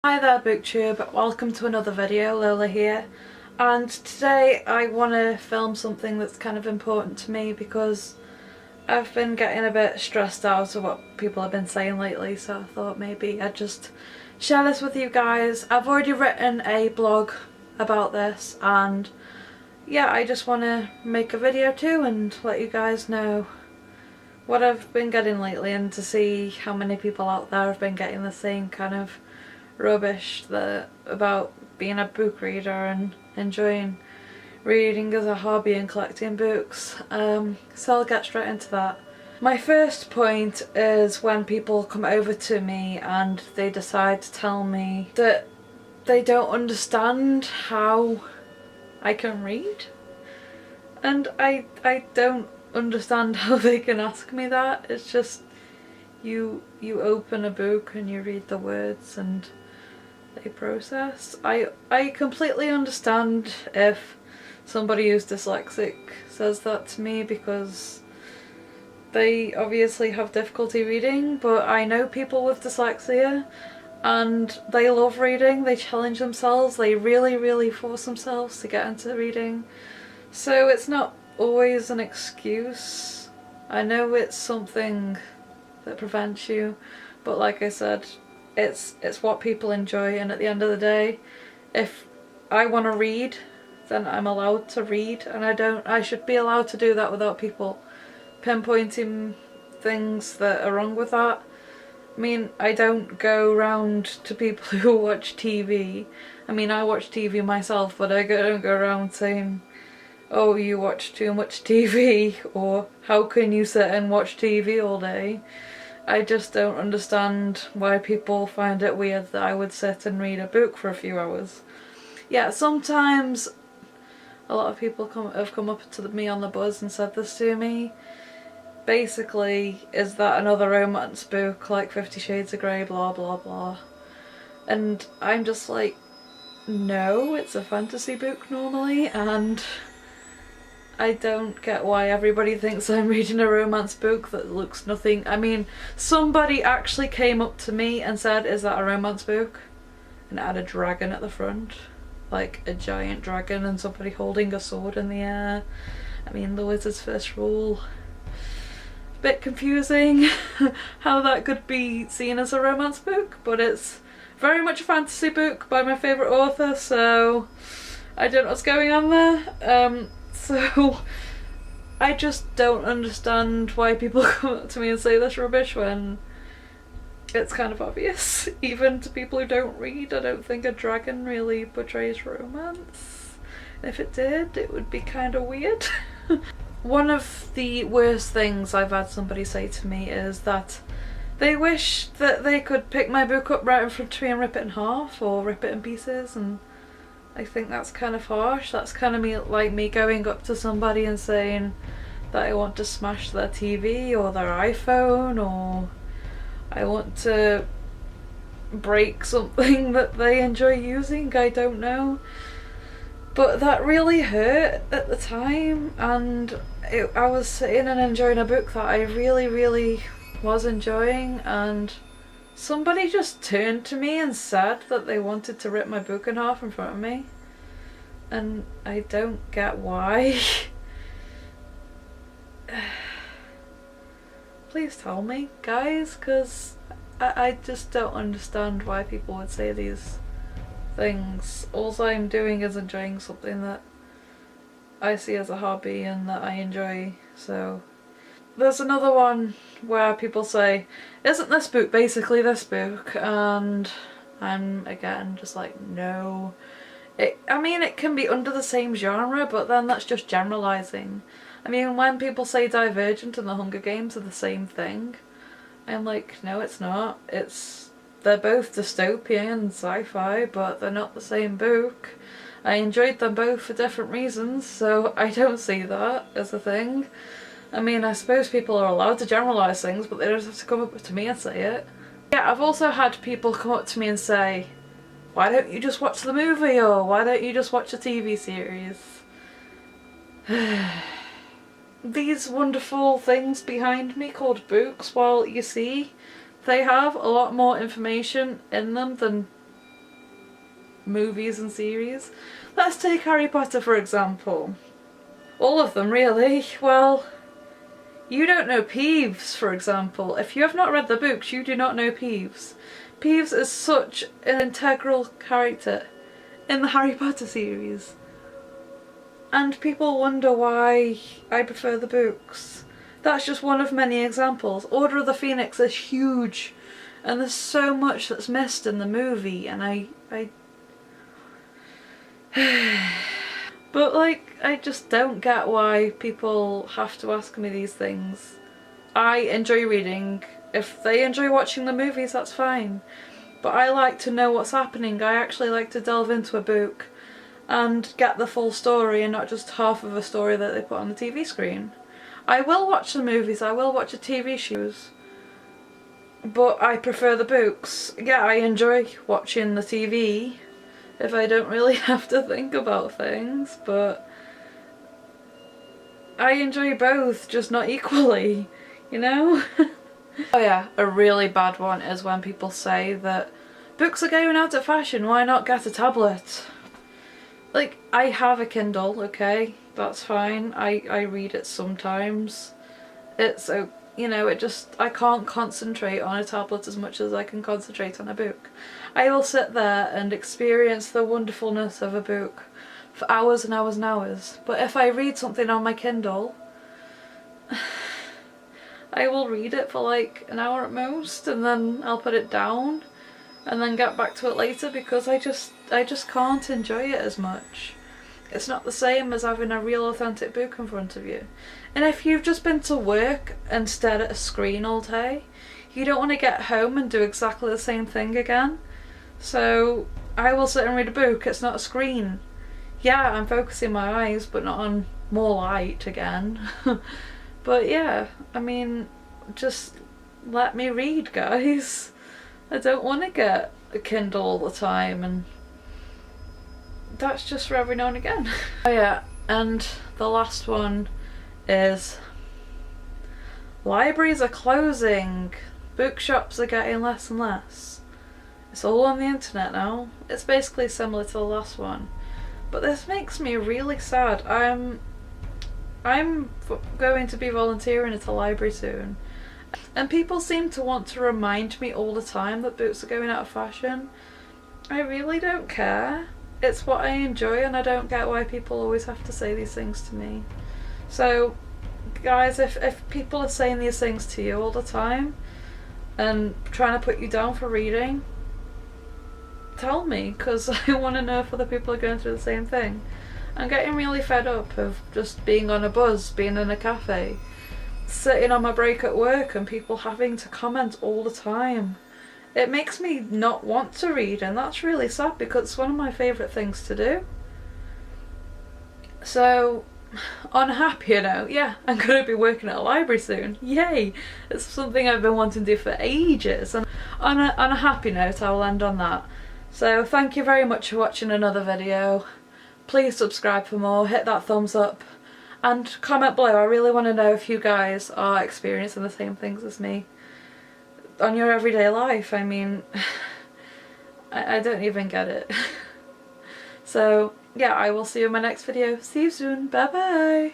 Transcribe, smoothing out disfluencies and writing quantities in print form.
Hi there booktube, welcome to another video. Lola here, and today I want to film something that's kind of important to me because I've been getting a bit stressed out of what people have been saying lately, so I thought maybe I'd just share this with you guys. I've already written a blog about this, and yeah, I just want to make a video too and let you guys know what I've been getting lately and to see how many people out there have been getting the same kind of rubbish about being a book reader and enjoying reading as a hobby and collecting books. So I'll get straight into that. My first point is when people come over to me and they decide to tell me that they don't understand how I can read. And I don't understand how they can ask me that. It's just you open a book and you read the words and they process. I completely understand if somebody who's dyslexic says that to me because they obviously have difficulty reading, but I know people with dyslexia and they love reading, they challenge themselves, they really force themselves to get into reading. So it's not always an excuse. I know it's something that prevents you, but like I said, it's what people enjoy, and at the end of the day, if I want to read, then I'm allowed to read, and I should be allowed to do that without people pinpointing things that are wrong with that. I mean, I don't go round to people who watch TV. I mean, I watch TV myself, but I don't go around saying, oh, you watch too much TV, or how can you sit and watch TV all day? I just don't understand why people find it weird that I would sit and read a book for a few hours. Yeah, sometimes a lot of people have come up to me on the bus and said this to me. Basically, is that another romance book like 50 Shades of Grey, blah blah blah. And I'm just like, no, it's a fantasy book normally, and I don't get why everybody thinks I'm reading a romance book that looks nothing. I mean, somebody actually came up to me and said, is that a romance book? And it had a dragon at the front, like a giant dragon, and somebody holding a sword in the air. I mean, the wizard's first rule. A bit confusing how that could be seen as a romance book, but it's very much a fantasy book by my favourite author, so I don't know what's going on there. So I just don't understand why people come up to me and say this rubbish when it's kind of obvious. Even to people who don't read, I don't think a dragon really portrays romance. And if it did, it would be kind of weird. One of the worst things I've had somebody say to me is that they wish that they could pick my book up right in front of me and rip it in half or rip it in pieces, and I think that's kind of harsh. That's kind of like me going up to somebody and saying that I want to smash their TV or their iPhone, or I want to break something that they enjoy using. I don't know. But that really hurt at the time, and I was sitting and enjoying a book that I really was enjoying, and somebody just turned to me and said that they wanted to rip my book in half in front of me. And I don't get why. Please tell me, guys, because I just don't understand why people would say these things. All I'm doing is enjoying something that I see as a hobby and that I enjoy, so. There's another one where people say, isn't this book basically this book? And I'm again just like, no. I mean, it can be under the same genre, but then that's just generalising. I mean, when people say Divergent and The Hunger Games are the same thing, I'm like, no, it's not. They're both dystopian and sci-fi, but they're not the same book. I enjoyed them both for different reasons, so I don't see that as a thing. I mean, I suppose people are allowed to generalise things, but they don't have to come up to me and say it. Yeah, I've also had people come up to me and say, why don't you just watch the movie, or why don't you just watch a TV series? These wonderful things behind me called books, well, you see, they have a lot more information in them than movies and series. Let's take Harry Potter for example. All of them really. Well, you don't know Peeves, for example. If you have not read the books, you do not know Peeves. Peeves is such an integral character in the Harry Potter series. And people wonder why I prefer the books. That's just one of many examples. Order of the Phoenix is huge, and there's so much that's missed in the movie, and But like, I just don't get why people have to ask me these things. I enjoy reading. If they enjoy watching the movies, that's fine. But I like to know what's happening. I actually like to delve into a book and get the full story and not just half of a story that they put on the TV screen. I will watch the movies, I will watch the TV shows, but I prefer the books. Yeah, I enjoy watching the TV if I don't really have to think about things, but I enjoy both, just not equally, you know? Oh yeah, a really bad one is when people say that books are going out of fashion, why not get a tablet? Like, I have a Kindle, okay, that's fine, I read it sometimes. It's, you know, I can't concentrate on a tablet as much as I can concentrate on a book. I will sit there and experience the wonderfulness of a book for hours and hours and hours, but if I read something on my Kindle, I will read it for like an hour at most, and then I'll put it down and then get back to it later because I just can't enjoy it as much. It's not the same as having a real authentic book in front of you. And if you've just been to work and stared at a screen all day, you don't want to get home and do exactly the same thing again. So I will sit and read a book, it's not a screen. Yeah, I'm focusing my eyes, but not on more light again. But yeah, I mean, just let me read, guys. I don't want to get a Kindle all the time, and that's just for every now and again. Oh yeah, and the last one is libraries are closing, bookshops are getting less and less. It's all on the internet now. It's basically similar to the last one, but this makes me really sad. I'm going to be volunteering at a library soon, and people seem to want to remind me all the time that books are going out of fashion. I really don't care. It's what I enjoy, and I don't get why people always have to say these things to me. So guys, if people are saying these things to you all the time and trying to put you down for reading, tell me, because I want to know if other people are going through the same thing. I'm getting really fed up of just being on a bus, being in a cafe, sitting on my break at work and people having to comment all the time. It makes me not want to read, and that's really sad because it's one of my favourite things to do. So, on a happier note, yeah, I'm going to be working at a library soon. Yay! It's something I've been wanting to do for ages. And on a happy note, I will end on that. So thank you very much for watching another video. Please subscribe for more, hit that thumbs up, and comment below. I really want to know if you guys are experiencing the same things as me on your everyday life. I mean, I don't even get it. So yeah, I will see you in my next video. See you soon. Bye bye.